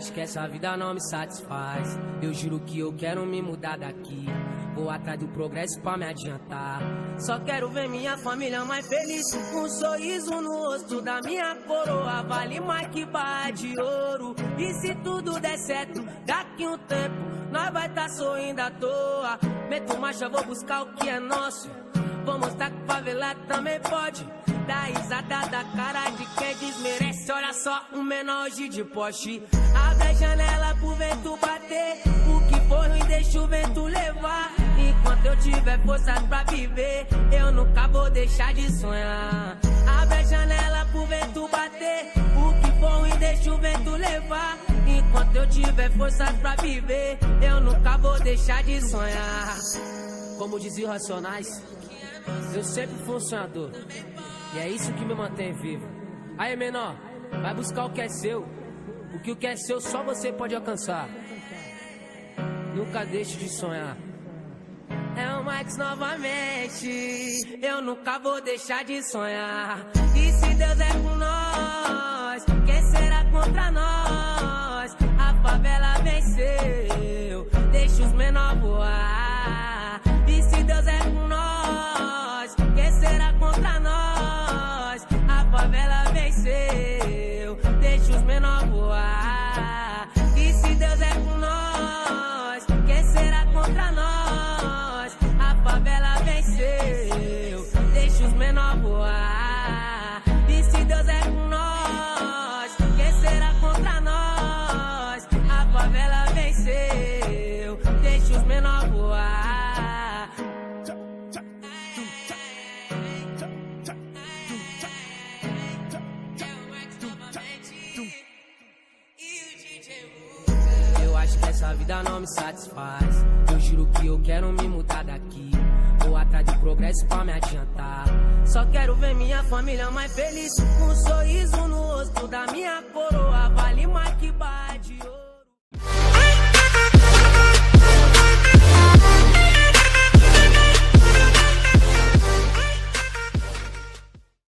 acho que essa vida não me satisfaz. Eu juro que eu quero me mudar daqui. Vou atrás do progresso pra me adiantar. Só quero ver minha família mais feliz. Um sorriso no rosto da minha coroa vale mais que barra de ouro. E se tudo der certo, daqui um tempo nós vai tá sorrindo à toa. Meto marcha, vou buscar o que é nosso. Vou mostrar que favelado também pode. Dá risada da cara de quem desmerece. Olha só, um menor hoje de Porsche. Abre a janela pro vento bater. O que for ruim deixa o vento levar. Enquanto eu tiver forças pra viver, eu nunca vou deixar de sonhar. Abre a janela pro vento bater. O que for ruim deixa o vento levar. Enquanto eu tiver forças pra viver, eu nunca vou deixar de sonhar. Como dizia os Racionais, eu sempre fui um sonhador. E é isso que me mantém vivo. Aí, menor, vai buscar o que é seu. O que é seu só você pode alcançar. Nunca deixe de sonhar. É o Max novamente. Eu nunca vou deixar de sonhar. E se Deus é com nós, quem será contra nós? A favela venceu, deixa os menores voar. E se Deus é com nós, quem será contra nós? A favela venceu, deixa os menores voar. E se Deus é com nós, quem será contra nós? A favela venceu, deixa os menores voar. E se Deus é com nós, quem será contra nós? A favela venceu, deixa os menores voar. Eu acho que essa vida não me satisfaz. Eu juro que eu quero me mudar daqui. Vou atrás do progresso pra me adiantar. Só quero ver minha família mais feliz. Um sorriso no rosto da minha coroa vale mais que